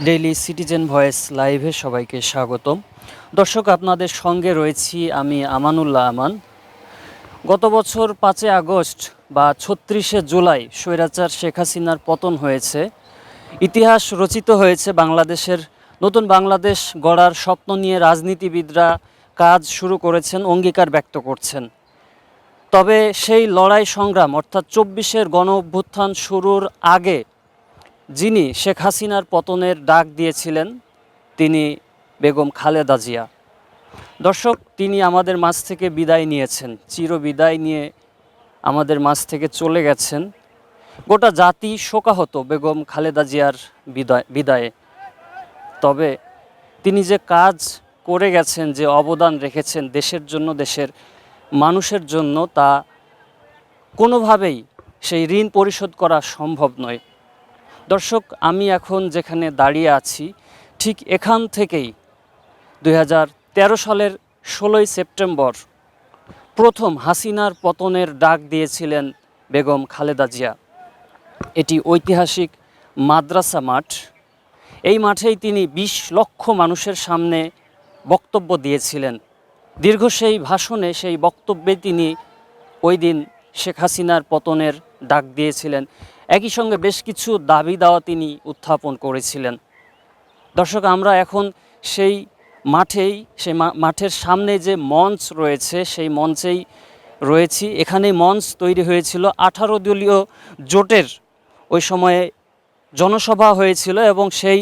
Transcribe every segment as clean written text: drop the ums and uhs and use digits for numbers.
Daily citizen voice লাইভে সবাইকে স্বাগতম। দর্শক, আপনাদের সঙ্গে রয়েছি আমি আমানুল্লাহ আমান। গত বছর 5 আগস্ট বা 36 জুলাই স্বৈরাচার শেখ হাসিনার পতন হয়েছে। ইতিহাস রচিত হয়েছে বাংলাদেশের। নতুন বাংলাদেশ গড়ার স্বপ্ন নিয়ে রাজনীতিবিদরা কাজ শুরু করেছেন, অঙ্গীকার ব্যক্ত করছেন। তবে সেই লড়াই সংগ্রাম অর্থাৎ 24-এর গণ অভ্যুত্থান শুরুর আগে যিনি শেখ হাসিনার পতনের ডাক দিয়েছিলেন তিনি বেগম খালেদা জিয়া। দর্শক, তিনি আমাদের মাঝ থেকে বিদায় নিয়েছেন, চিরবিদায় নিয়ে আমাদের মাঝ থেকে চলে গেছেন। গোটা জাতি শোকাহত বেগম খালেদা জিয়ার বিদায়ে। তবে তিনি যে কাজ করে গেছেন, যে অবদান রেখেছেন দেশের জন্য, দেশের মানুষের জন্য, তা কোনোভাবেই সেই ঋণ পরিশোধ করা সম্ভব নয়। দর্শক, আমি এখন যেখানে দাঁড়িয়ে আছি ঠিক এখান থেকেই 2013 সালের 16 সেপ্টেম্বর প্রথম হাসিনার পতনের ডাক দিয়েছিলেন বেগম খালেদা জিয়া। এটি ঐতিহাসিক মাদ্রাসা মাঠ। এই মাঠেই তিনি 20 লক্ষ মানুষের সামনে বক্তব্য দিয়েছিলেন। দীর্ঘ সেই ভাষণে, সেই বক্তব্যে তিনি ওই দিন শেখ হাসিনার পতনের ডাক দিয়েছিলেন। একই সঙ্গে বেশ কিছু দাবি দাওয়া তিনি উত্থাপন করেছিলেন। দর্শক, আমরা এখন সেই মাঠের সামনে যে মঞ্চ রয়েছে সেই মঞ্চেই রয়েছি। এখানে মঞ্চ তৈরি হয়েছিল 18 দলীয় জোটের ওই সময়ে জনসভা হয়েছিল এবং সেই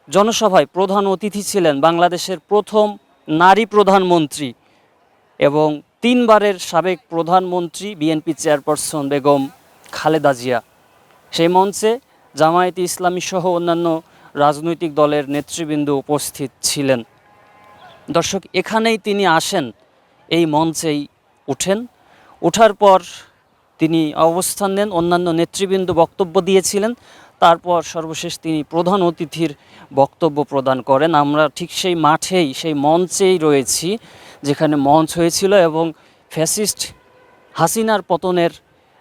জনসভায় প্রধান অতিথি ছিলেন বাংলাদেশের প্রথম নারী প্রধানমন্ত্রী এবং 3 বারের সাবেক প্রধানমন্ত্রী বিএনপি চেয়ারপারসন বেগম খালেদা জিয়া। সেই মঞ্চে জামায়াতে ইসলামী সহ অন্যান্য রাজনৈতিক দলের নেতৃবৃন্দ উপস্থিত ছিলেন। দর্শক, এখানেই তিনি আসেন, এই মঞ্চেই ওঠেন। ওঠার পর তিনি অবস্থান নেন, অন্যান্য নেতৃবৃন্দ বক্তব্য দিয়েছিলেন। তারপর সর্বশেষ তিনি প্রধান অতিথির বক্তব্য প্রদান করেন। আমরা ঠিক সেই মাঠেই, সেই মঞ্চেই রয়েছি যেখানে মঞ্চ হয়েছিল এবং ফ্যাসিস্ট হাসিনার পতনের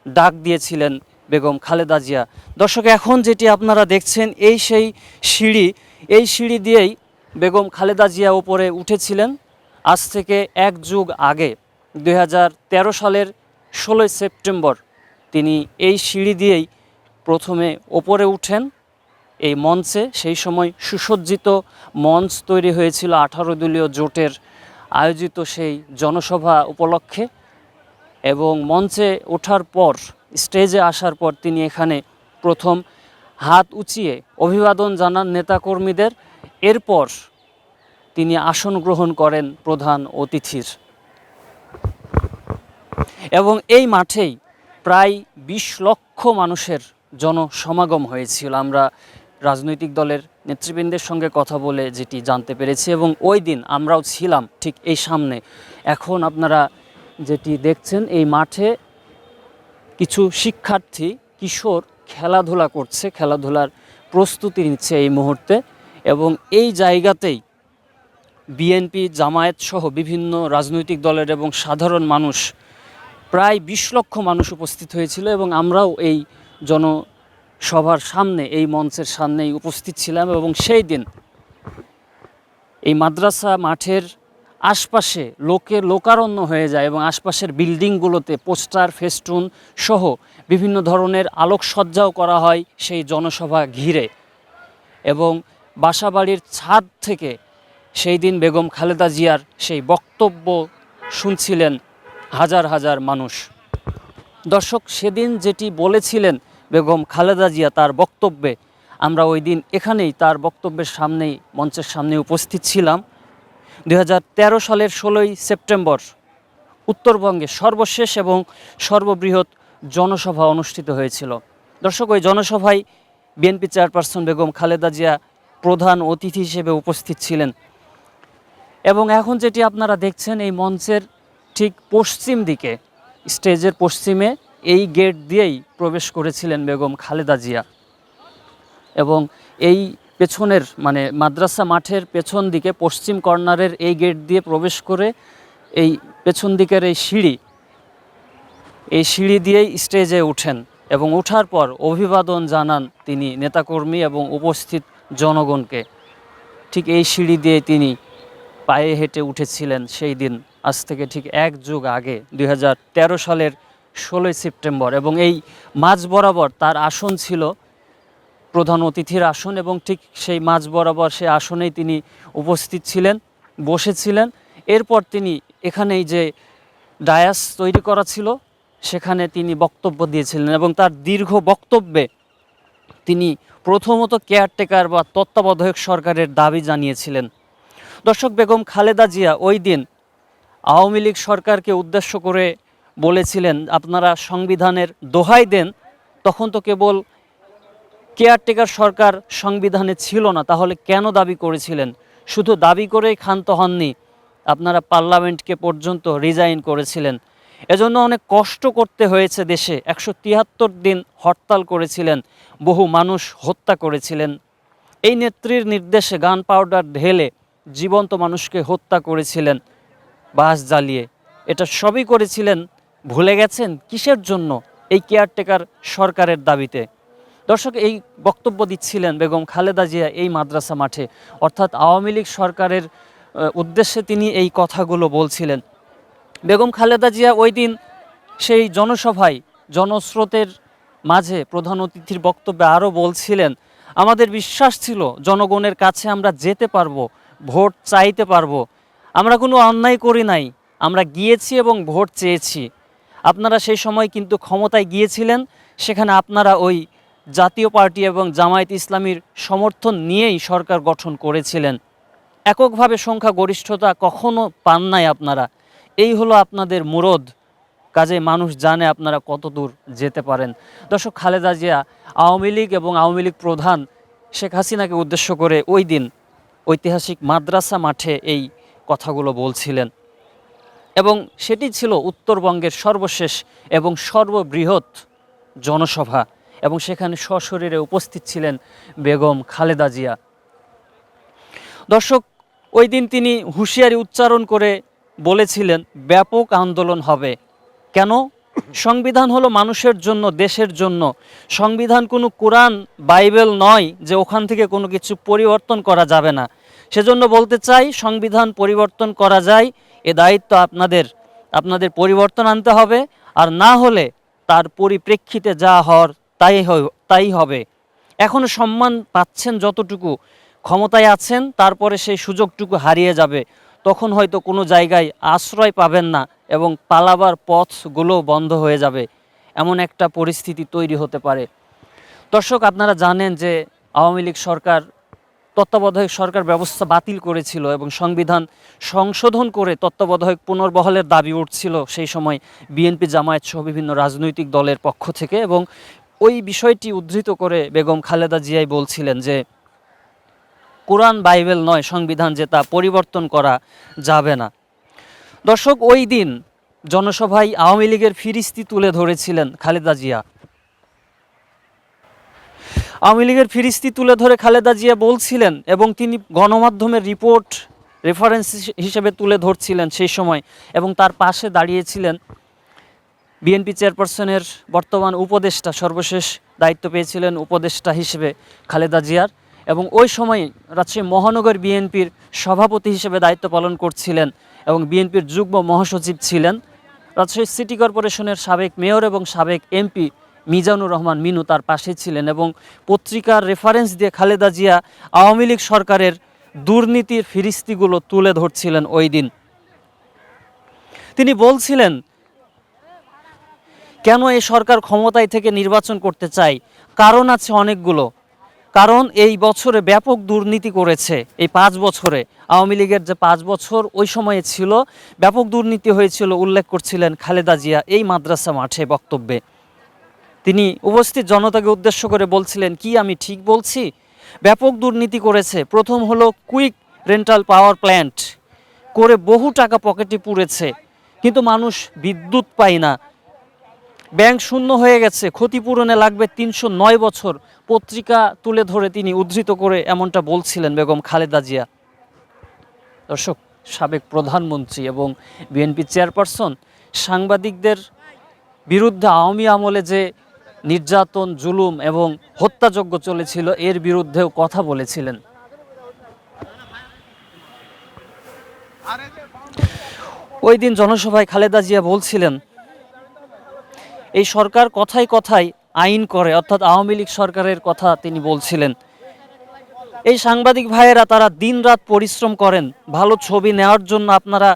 ডাক দিয়েছিলেন বেগম খালেদা জিয়া। দর্শক, এখন যেটি আপনারা দেখছেন এই সেই সিঁড়ি, এই সিঁড়ি দিয়েই বেগম খালেদা জিয়া উপরে উঠেছিলেন আজ থেকে 1 যুগ আগে। 2013 সালের 16 সেপ্টেম্বর তিনি এই সিঁড়ি দিয়েই প্রথমে ওপরে উঠেন এই মঞ্চে। সেই সময় সুসজ্জিত মঞ্চ তৈরি হয়েছিল 18 দলীয় জোটের আয়োজিত সেই জনসভা উপলক্ষে। এবং মঞ্চে ওঠার পর, স্টেজে আসার পর তিনি এখানে প্রথম হাত উঁচিয়ে অভিবাদন জানান নেতাকর্মীদের। এরপর তিনি আসন গ্রহণ করেন প্রধান অতিথির। এবং এই মাঠেই প্রায় 20 লক্ষ মানুষের জনসমাগম হয়েছিল। আমরা রাজনৈতিক দলের নেতৃবৃন্দের সঙ্গে কথা বলে যেটি জানতে পেরেছি এবং ওই দিন আমরাও ছিলাম ঠিক এই সামনে। এখন আপনারা যেটি দেখছেন, এই মাঠে কিছু শিক্ষার্থী, কিশোর খেলাধুলা করছে, খেলাধুলার প্রস্তুতি নিচ্ছে এই মুহূর্তে। এবং এই জায়গাতেই বিএনপি, জামায়াত সহ বিভিন্ন রাজনৈতিক দলের এবং সাধারণ মানুষ, প্রায় 20 লক্ষ মানুষ উপস্থিত হয়েছিল এবং আমরাও এই জনসভার সামনে, এই মঞ্চের সামনেই উপস্থিত ছিলাম। এবং সেই দিন এই মাদ্রাসা মাঠের আশপাশে লোকারণ্য হয়ে যায় এবং আশপাশের বিল্ডিংগুলোতে পোস্টার, ফেস্টুন সহ বিভিন্ন ধরনের আলোকসজ্জাও করা হয় সেই জনসভা ঘিরে। এবং বাসাবাড়ির ছাদ থেকে সেই দিন বেগম খালেদা জিয়ার সেই বক্তব্য শুনছিলেন হাজার হাজার মানুষ। দর্শক, সেদিন যেটি বলেছিলেন বেগম খালেদা জিয়া তার বক্তব্যে, আমরা ওই দিন এখানেই তার বক্তব্যের সামনেই, মঞ্চের সামনে উপস্থিত ছিলাম। 2013 সালের 16 সেপ্টেম্বর উত্তরবঙ্গে সর্বশেষ এবং সর্ববৃহৎ জনসভা অনুষ্ঠিত হয়েছিল। দর্শক, ওই জনসভায় বিএনপি চেয়ারপারসন বেগম খালেদা জিয়া প্রধান অতিথি হিসেবে উপস্থিত ছিলেন। এবং এখন যেটি আপনারা দেখছেন, এই মঞ্চের ঠিক পশ্চিম দিকে, স্টেজের পশ্চিমে এই গেট দিয়েই প্রবেশ করেছিলেন বেগম খালেদা জিয়া। এবং এই পেছনের, মানে মাদ্রাসা মাঠের পেছন দিকে পশ্চিম কর্নারের এই গেট দিয়ে প্রবেশ করে এই পেছন দিকের এই সিঁড়ি দিয়েই স্টেজে ওঠেন এবং ওঠার পর অভিবাদন জানান তিনি নেতাকর্মী এবং উপস্থিত জনগণকে। ঠিক এই সিঁড়ি দিয়ে তিনি পায়ে হেঁটে উঠেছিলেন সেই দিন, আজ থেকে ঠিক এক যুগ আগে 2013 সালের 16ই সেপ্টেম্বর। এবং এই মাঝ বরাবর তার আসন ছিল প্রধান অতিথির আসন, এবং ঠিক সেই মাঝ বরাবর সেই আসনেই তিনি উপস্থিত ছিলেন, বসেছিলেন। এরপর তিনি এখানেই যে ডায়াস তৈরি করা ছিল সেখানে তিনি বক্তব্য দিয়েছিলেন, এবং তার দীর্ঘ বক্তব্যে তিনি প্রথমত কেয়ারটেকার বা তত্ত্বাবধায়ক সরকারের দাবি জানিয়েছিলেন। দর্শক, বেগম খালেদা জিয়া ওই দিন আওয়ামী লীগ সরকারকে উদ্দেশ্য করে বলেছিলেন, আপনারা সংবিধানের দোহাই দেন, তখন তো কেবল কেয়ারটেকার সরকার সংবিধানে ছিল না, তাহলে কেন দাবি করেছিলেন? শুধু দাবি করেই ক্ষান্ত হননি, আপনারা পার্লামেন্টকে পর্যন্ত রিজাইন করেছিলেন। এজন্য অনেক কষ্ট করতে হয়েছে দেশে, 173 দিন হরতাল করেছিলেন, বহু মানুষ হত্যা করেছিলেন। এই নেত্রীর নির্দেশে গান পাউডার ঢেলে জীবন্ত মানুষকে হত্যা করেছিলেন বাস জ্বালিয়ে। এটা সবই করেছিলেন, ভুলে গেছেন কিসের জন্য? এই কেয়ারটেকার সরকারের দাবিতে। দর্শক, এই বক্তব্য দিচ্ছিলেন বেগম খালেদা জিয়া এই মাদ্রাসা মাঠে, অর্থাৎ আওয়ামী লীগ সরকারের উদ্দেশ্যে তিনি এই কথাগুলো বলছিলেন। বেগম খালেদা জিয়া ওই দিন সেই জনসভায় জনস্রোতের মাঝে প্রধান অতিথির বক্তব্যে আরও বলছিলেন, আমাদের বিশ্বাস ছিল জনগণের কাছে আমরা যেতে পারবো, ভোট চাইতে পারবো। আমরা কোনো অন্যায় করি নাই, আমরা গিয়েছি এবং ভোট চেয়েছি। আপনারা সেই সময় কিন্তু ক্ষমতায় গিয়েছিলেন, সেখানে আপনারা ওই জাতীয় পার্টি এবং জামায়াত ইসলামীর সমর্থন নিয়েই সরকার গঠন করেছিলেন। এককভাবে সংখ্যাগরিষ্ঠতা কখনো পান নাই আপনারা। এই হলো আপনাদের মুরদ। কাজে মানুষ জানে আপনারা কত দূর যেতে পারেন। দর্শক, খালেদা জিয়া আওয়ামী লীগ এবং আওয়ামী লীগ প্রধান শেখ হাসিনাকে উদ্দেশ্য করে ওই দিন ঐতিহাসিক মাদ্রাসা মাঠে এই কথাগুলো বলছিলেন, এবং সেটি ছিল উত্তরবঙ্গের সর্বশেষ এবং সর্ববৃহৎ জনসভা, এবং সেখানে সশরীরে উপস্থিত ছিলেন বেগম খালেদা জিয়া। দর্শক, ওই দিন তিনি হুঁশিয়ারি উচ্চারণ করে বলেছিলেন, ব্যাপক আন্দোলন হবে। কেন? সংবিধান হলো মানুষের জন্য, দেশের জন্য। সংবিধান কোনো কোরআন বাইবেল নয় যে ওখান থেকে কোনো কিছু পরিবর্তন করা যাবে না। সেজন্য বলতে চাই, সংবিধান পরিবর্তন করা যায়, এ দায়িত্ব আপনাদের পরিবর্তন আনতে হবে, আর না হলে তার পরিপ্রেক্ষিতে যা হওয়ার তাই হবে। এখনও সম্মান পাচ্ছেন যতটুকু, ক্ষমতায় আছেন, তারপরে সেই সুযোগটুকু হারিয়ে যাবে। তখন হয়তো কোনো জায়গায় আশ্রয় পাবেন না এবং পালাবার পথগুলো বন্ধ হয়ে যাবে, এমন একটা পরিস্থিতি তৈরি হতে পারে। দর্শক, আপনারা জানেন যে আওয়ামী লীগ সরকার তত্ত্বাবধায়ক সরকার ব্যবস্থা বাতিল করেছিল এবং সংবিধান সংশোধন করে তত্ত্বাবধায়ক পুনর্বহালের দাবি উঠছিল সেই সময় বিএনপি, জামায়াত সহ বিভিন্ন রাজনৈতিক দলের পক্ষ থেকে। এবং ওই বিষয়টি উদ্ধৃত করে বেগম খালেদা জিয়াই বলছিলেন যে কোরআন বাইবেল নয় সংবিধান, যে তা পরিবর্তন করা যাবে না। দর্শক, ওই দিন জনসভায় আওয়ামী লীগের ফিরিস্তি তুলে ধরেছিলেন খালেদা জিয়া। আওয়ামী লীগের ফিরিস্তি তুলে ধরে খালেদা জিয়া বলছিলেন, এবং তিনি গণমাধ্যমের রিপোর্ট রেফারেন্স হিসেবে তুলে ধরছিলেন সেই সময়, এবং তার পাশে দাঁড়িয়েছিলেন বিএনপি চেয়ারপারসনের বর্তমান উপদেষ্টা, সর্বশেষ দায়িত্ব পেয়েছিলেন উপদেষ্টা হিসেবে খালেদা জিয়ার, এবং ওই সময় রাজশাহী মহানগর বিএনপির সভাপতি হিসেবে দায়িত্ব পালন করছিলেন এবং বিএনপির যুগ্ম মহাসচিব ছিলেন রাজশাহী সিটি কর্পোরেশনের সাবেক মেয়র এবং সাবেক এমপি মিজানুর রহমান মিনু, তার পাশে ছিলেন। এবং পত্রিকার রেফারেন্স দিয়ে খালেদা জিয়া আওয়ামী লীগ সরকারের দুর্নীতির ফিরিস্তিগুলো তুলে ধরছিলেন ওই দিন। তিনি বলছিলেন, কেন এই সরকার ক্ষমতায় থেকে নির্বাচন করতে চায়? কারণ আছে অনেকগুলো। কারণ এই বছরে ব্যাপক দুর্নীতি করেছে। এই 5 বছরে আওয়ামী লীগের যে 5 বছর ওই সময়ে ছিল, ব্যাপক দুর্নীতি হয়েছিল, উল্লেখ করছিলেন খালেদা জিয়া এই মাদ্রাসা মাঠে বক্তব্যে। তিনি উপস্থিত জনতাকে উদ্দেশ্য করে বলছিলেন, কি আমি ঠিক বলছি? ব্যাপক দুর্নীতি করেছে। প্রথম হলো কুইক রেন্টাল পাওয়ার প্ল্যান্ট করে বহু টাকা পকেটে পুড়েছে, কিন্তু মানুষ বিদ্যুৎ পায় না। ব্যাংক শূন্য হয়ে গেছে, ক্ষতিপূরণে লাগবে 309 বছর। পত্রিকা তুলে ধরে তিনি উদ্ধৃত করে এমনটা বলছিলেন বেগম খালেদা জিয়া। দর্শক, সাবেক প্রধানমন্ত্রী এবং বিএনপি চেয়ারপারসন সাংবাদিকদের বিরুদ্ধে আওয়ামী আমলে যে নির্যাতন, জুলুম এবং হত্যাযজ্ঞ চলেছিল এর বিরুদ্ধেও কথা বলেছিলেন। ওই দিন জনসভায় খালেদা জিয়া বলছিলেন, এই সরকার কথায় কথায় আইন করে, অর্থাৎ আওয়ামী লীগ সরকারের কথা তিনি বলছিলেন। এই সাংবাদিক ভাইয়েরা তারা দিনরাত পরিশ্রম করেন ভালো ছবি নেওয়ার জন্য। আপনারা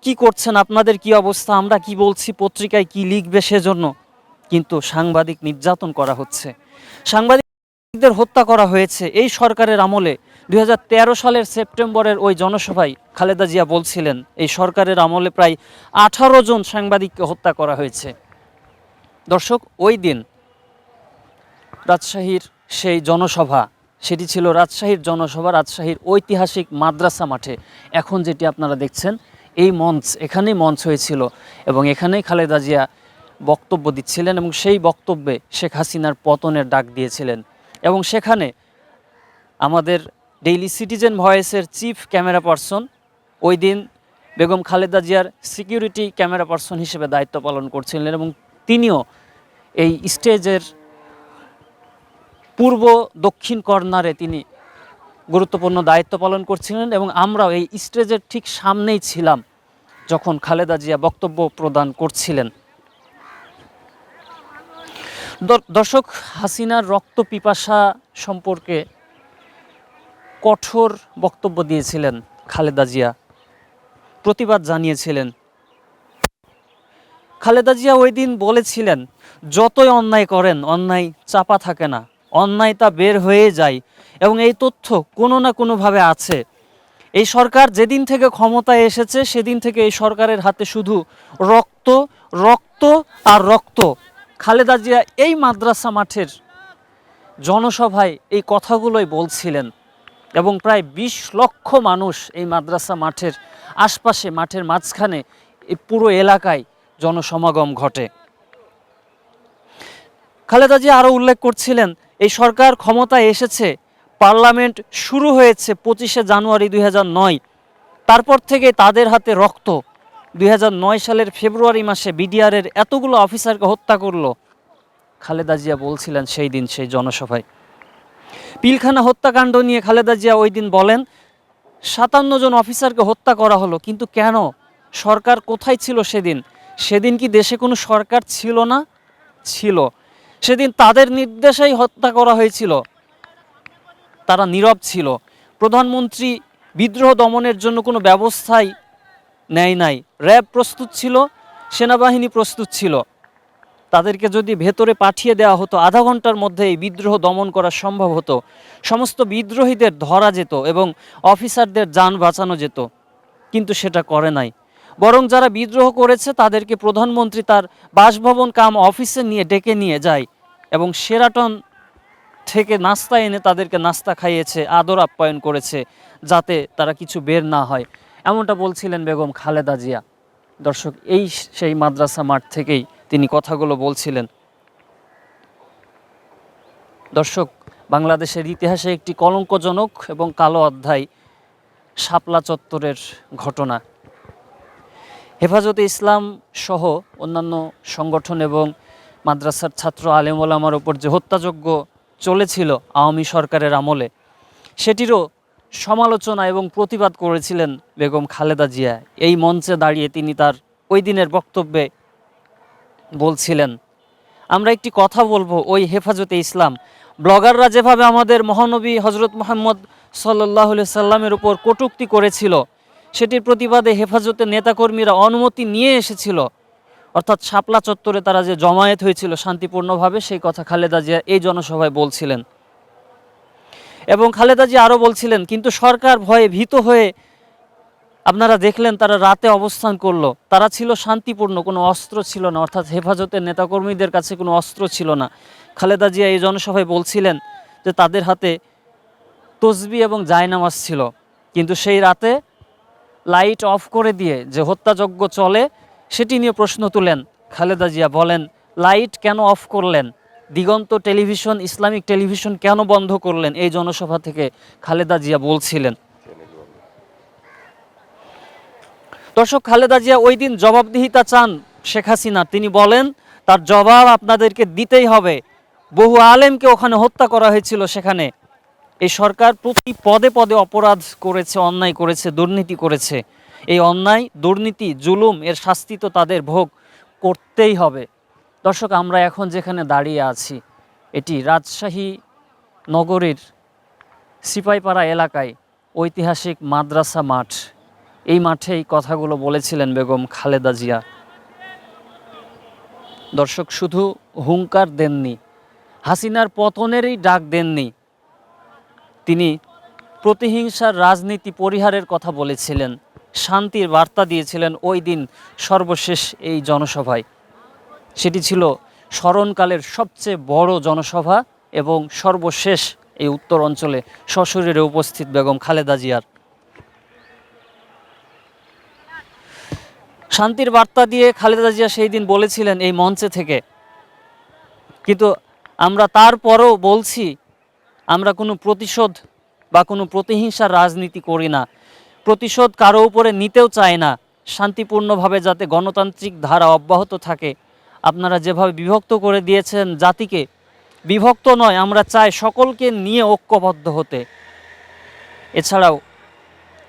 কি করছেন, আপনাদের কি অবস্থা, আমরা কি বলছি, পত্রিকায় কি লিখবে সেজন্য। কিন্তু সাংবাদিক নির্যাতন করা হচ্ছে, সাংবাদিকদের হত্যা করা হয়েছে এই সরকারের আমলে। 2013 সালের সেপ্টেম্বরের ওই জনসভায় খালেদা জিয়া বলছিলেন, এই সরকারের আমলে প্রায় 18 জন সাংবাদিককে হত্যা করা হয়েছে। দর্শক, ওই দিন রাজশাহীর সেই জনসভা, সেটি ছিল রাজশাহীর জনসভা, রাজশাহীর ঐতিহাসিক মাদ্রাসা মাঠে। এখন যেটি আপনারা দেখছেন এই মঞ্চ, এখানেই মঞ্চ হয়েছিল এবং এখানেই খালেদা জিয়া বক্তব্য দিচ্ছিলেন এবং সেই বক্তব্যে শেখ হাসিনার পতনের ডাক দিয়েছিলেন। এবং সেখানে আমাদের ডেইলি সিটিজেন ভয়েসের চিফ ক্যামেরা পারসন ওই দিন বেগম খালেদা জিয়ার সিকিউরিটি ক্যামেরা পারসন হিসেবে দায়িত্ব পালন করছিলেন এবং তিনিও এই স্টেজের পূর্ব দক্ষিণ কর্নারে তিনি গুরুত্বপূর্ণ দায়িত্ব পালন করছিলেন এবং আমরাও এই স্টেজের ঠিক সামনেই ছিলাম যখন খালেদা জিয়া বক্তব্য প্রদান করছিলেন। দর্শক, হাসিনার রক্ত পিপাসা সম্পর্কে কঠোর বক্তব্য দিয়েছিলেন খালেদা জিয়া, প্রতিবাদ জানিয়েছিলেন। খালেদা জিয়া ওই দিন বলেছিলেন, যতই অন্যায় করেন অন্যায় চাপা থাকে না, অন্যায় তা বের হয়ে যায় এবং এই তথ্য কোনো না কোনোভাবে আছে। এই সরকার যেদিন থেকে ক্ষমতায় এসেছে সেদিন থেকে এই সরকারের হাতে শুধু রক্ত, রক্ত আর রক্ত। খালেদা জিয়া এই মাদ্রাসা মাঠের জনসভায় এই কথাগুলোই বলছিলেন এবং প্রায় 20 লক্ষ মানুষ এই মাদ্রাসা মাঠের আশপাশে, মাঠের মাঝখানে, এই পুরো এলাকায় জনসমাগম ঘটে। খালেদা জিয়া আরও উল্লেখ করছিলেন, এই সরকার ক্ষমতায় এসেছে, পার্লামেন্ট শুরু হয়েছে 25শে জানুয়ারি 2009, তারপর থেকে তাদের হাতে রক্ত। 2009 সালের ফেব্রুয়ারি মাসে বিডিআরের এতগুলো অফিসারকে হত্যা করলো। খালেদা জিয়া বলছিলেন সেই দিন সেই জনসভায়। পিলখানা হত্যাকাণ্ড নিয়ে খালেদা জিয়া ওই দিন বলেন, 57 জন অফিসারকে হত্যা করা হলো, কিন্তু কেন? সরকার কোথায় ছিল সেদিন? সেদিন কি দেশে কোনো সরকার ছিল না? ছিল। সেদিন তাদের নির্দেশেই হত্যা করা হয়েছিল, তারা নীরব ছিল। প্রধানমন্ত্রী বিদ্রোহ দমনের জন্য কোনো ব্যবস্থাই নেয় নাই। র্যাব প্রস্তুত ছিল, সেনাবাহিনী প্রস্তুত ছিল। তাদেরকে যদি ভেতরে পাঠিয়ে দেওয়া হতো, আধা ঘন্টার মধ্যে এই বিদ্রোহ দমন করা সম্ভব হতো, সমস্ত বিদ্রোহীদের ধরা যেত এবং অফিসারদের যান বাঁচানো যেত। কিন্তু সেটা করে নাই। বরং যারা বিদ্রোহ করেছে তাদেরকে প্রধানমন্ত্রী তার বাসভবন কাম অফিসে নিয়ে ডেকে নিয়ে যায় এবং শেরাটন থেকে নাস্তা এনে তাদেরকে নাস্তা খাইয়েছে, আদর আপ্যায়ন করেছে, যাতে তারা কিছু বের না হয়। এমনটা বলছিলেন বেগম খালেদা জিয়া। দর্শক, এই সেই মাদ্রাসা মাঠ থেকেই তিনি কথাগুলো বলছিলেন। দর্শক, বাংলাদেশের ইতিহাসে একটি কলঙ্কজনক এবং কালো অধ্যায় শাপলা চত্বরের ঘটনা। হেফাজতে ইসলাম সহ অন্যান্য সংগঠন এবং মাদ্রাসার ছাত্র আলেম ওলামার ওপর যে হত্যাযজ্ঞ চলেছিল আওয়ামী সরকারের আমলে, সেটিরও সমালোচনা এবং প্রতিবাদ করেছিলেন বেগম খালেদা জিয়া। এই মঞ্চে দাঁড়িয়ে তিনি তার ওই দিনের বক্তব্যে বলছিলেন, আমরা একটি কথা বলবো, ওই হেফাজতে ইসলাম ব্লগাররা যেভাবে আমাদের মহানবী হজরত মুহাম্মদ সাল্লাল্লাহু আলাইহি সাল্লামের উপর কটূক্তি করেছিল, সেটির প্রতিবাদে হেফাজতের নেতাকর্মীরা অনুমতি নিয়ে এসেছিল, অর্থাৎ শাপলা চত্বরে তারা যে জমায়েত হয়েছিল শান্তিপূর্ণভাবে, সেই কথা খালেদা জিয়া এই জনসভায় বলছিলেন। এবং খালেদা জিয়া আরও বলছিলেন, কিন্তু সরকার ভয়ে ভীত হয়ে আপনারা দেখলেন তারা রাতে অবস্থান করলো, তারা ছিল শান্তিপূর্ণ, কোনো অস্ত্র ছিল না, অর্থাৎ হেফাজতের নেতাকর্মীদের কাছে কোনো অস্ত্র ছিল না। খালেদা জিয়া এই জনসভায় বলছিলেন যে তাদের হাতে তসবিহ এবং জায়নামাজ ছিল, কিন্তু সেই রাতে লাইট অফ করে দিয়ে যে হত্যাযজ্ঞ চলে সেটি নিয়ে প্রশ্ন তুলেন খালেদা জিয়া। বলেন, লাইট কেন অফ করলেন? দিগন্ত টেলিভিশন, ইসলামিক টেলিভিশন কেন বন্ধ করলেন? এই জনসভা থেকে খালেদা জিয়া বলছিলেন। দর্শক, খালেদা জিয়া ওই দিন জবাবদিহিতা চান শেখ হাসিনা। তিনি বলেন তার জবাব আপনাদেরকে দিতেই হবে। বহু আলেমকে ওখানে হত্যা করা হয়েছিল। সেখানে এই সরকার প্রতি পদে পদে অপরাধ করেছে, অন্যায় করেছে, দুর্নীতি করেছে। এই অন্যায়, দুর্নীতি, জুলুম এর শাস্তি তো তাদের ভোগ করতেই হবে। দর্শক, আমরা এখন যেখানে দাঁড়িয়ে আছি এটি রাজশাহী নগরীর সিপাইপাড়া এলাকায় ঐতিহাসিক মাদ্রাসা মাঠ। এই মাঠে এই কথাগুলো বলেছিলেন বেগম খালেদা জিয়া। দর্শক, শুধু হুঙ্কার দেননি, হাসিনার পতনেরই ডাক দেননি, তিনি প্রতিহিংসার রাজনীতি পরিহারের কথা বলেছিলেন, শান্তির বার্তা দিয়েছিলেন ওই দিন সর্বশেষ এই জনসভায়। সেটি ছিল স্মরণকালের সবচেয়ে বড় জনসভা এবং সর্বশেষ এই উত্তর অঞ্চলে সশরীরে উপস্থিত বেগম খালেদা জিয়ার। শান্তির বার্তা দিয়ে খালেদা জিয়া সেই দিন বলেছিলেন এই মঞ্চে থেকে। কিন্তু আমরা তারপরও বলছি, আমরা কোনো প্রতিশোধ বা কোনো প্রতিহিংসার রাজনীতি করি না, প্রতিশোধ কারো উপরে নিতেও চাই না। শান্তিপূর্ণভাবে যাতে গণতান্ত্রিক ধারা অব্যাহত থাকে। আপনারা যেভাবে বিভক্ত করে দিয়েছেন জাতিকে, বিভক্ত নয়, আমরা চাই সকলকে নিয়ে ঐক্যবদ্ধ হতে। এছাড়াও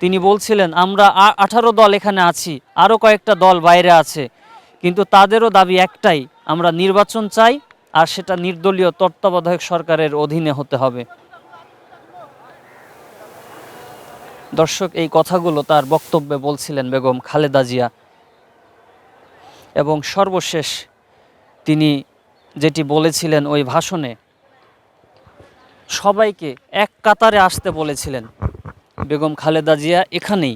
তিনি বলছিলেন, আমরা 18 দল এখানে আছি, আরও কয়েকটা দল বাইরে আছে, কিন্তু তাদেরও দাবি একটাই, আমরা নির্বাচন চাই, আর সেটা নির্দলীয় তত্ত্বাবধায়ক সরকারের অধীনে হতে হবে। দর্শক, এই কথাগুলো তার বক্তব্যে বলছিলেন বেগম খালেদা জিয়া। এবং সর্বশেষ তিনি যেটি বলেছিলেন ওই ভাষণে, সবাইকে এক কাতারে আসতে বলেছিলেন। বেগম খালেদা জিয়া এখানেই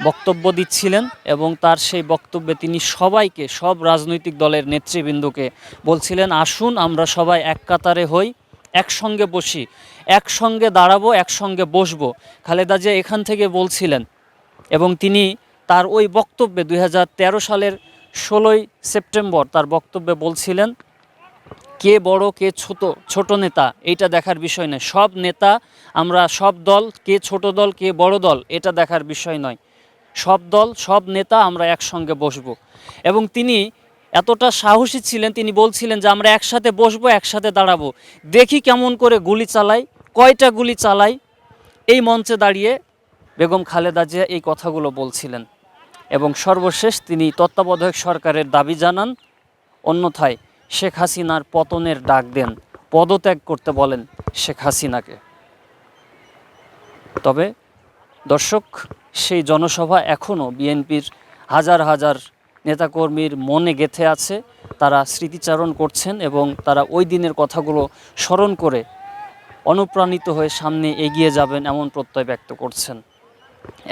বক্তব্য দিচ্ছিলেন এবং তার সেই বক্তব্যে তিনি সবাইকে, সব রাজনৈতিক দলের নেতৃবৃন্দকে বলছিলেন, আসুন আমরা সবাই এক কাতারে হই, একসঙ্গে বসি, একসঙ্গে দাঁড়াবো, একসঙ্গে বসবো। খালেদা জিয়া এখান থেকে বলছিলেন এবং তিনি তার ওই বক্তব্যে 2013 সালের 16ই সেপ্টেম্বর তার বক্তব্যে বলছিলেন, কে বড় কে ছোট নেতা এইটা দেখার বিষয় নয়, সব নেতা, আমরা সব দল, কে ছোট দল কে বড় দল এটা দেখার বিষয় নয়, সব দল সব নেতা আমরা একসঙ্গে বসবো। এবং তিনি এতটা সাহসী ছিলেন, তিনি বলছিলেন যে আমরা একসাথে বসবো, একসাথে দাঁড়াবো, দেখি কেমন করে গুলি চালাই, কয়টা গুলি চালাই। এই মঞ্চে দাঁড়িয়ে বেগম খালেদা জিয়া এই কথাগুলো বলছিলেন এবং সর্বশেষ তিনি তত্ত্বাবধায়ক সরকারের দাবি জানান, অন্যথায় শেখ হাসিনার পতনের ডাক দেন, পদত্যাগ করতে বলেন শেখ হাসিনাকে। তবে দর্শক, সেই জনসভা এখনও বিএনপির হাজার হাজার নেতাকর্মীর মনে গেঁথে আছে। তারা স্মৃতিচারণ করছেন এবং তারা ওই দিনের কথাগুলো স্মরণ করে অনুপ্রাণিত হয়ে সামনে এগিয়ে যাবেন এমন প্রত্যয় ব্যক্ত করছেন।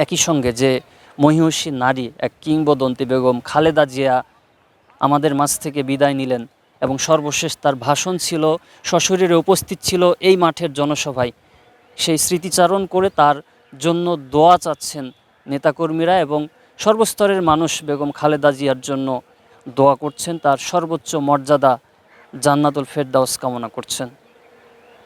একই সঙ্গে যে মহিষী নারী, এক কিংবদন্তি বেগম খালেদা জিয়া আমাদের মাঝ থেকে বিদায় নিলেন এবং সর্বশেষ তার ভাষণ ছিল, সশরীরে উপস্থিত ছিল এই মাঠের জনসভায়। সেই স্মৃতিচারণ করে তার জন্য দোয়া চাচ্ছেন নেতাকর্মীরা এবং সর্বস্তরের মানুষ বেগম খালেদা জিয়ার জন্য দোয়া করছেন, তার সর্বোচ্চ মর্যাদা জান্নাতুল ফেরদাউস কামনা করছেন।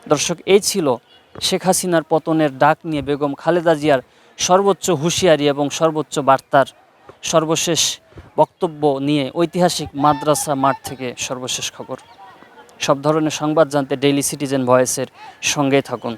দর্শক, এই ছিল শেখ হাসিনার পতনের ডাক নিয়ে বেগম খালেদা জিয়ার সর্বোচ্চ হুঁশিয়ারি এবং সর্বোচ্চ বার্তার সর্বশেষ বক্তব্য নিয়ে ঐতিহাসিক মাদ্রাসা মাঠ থেকে সর্বশেষ খবর। সব ধরনের সংবাদ জানতে ডেইলি সিটিজেন ভয়েসের সঙ্গেই থাকুন।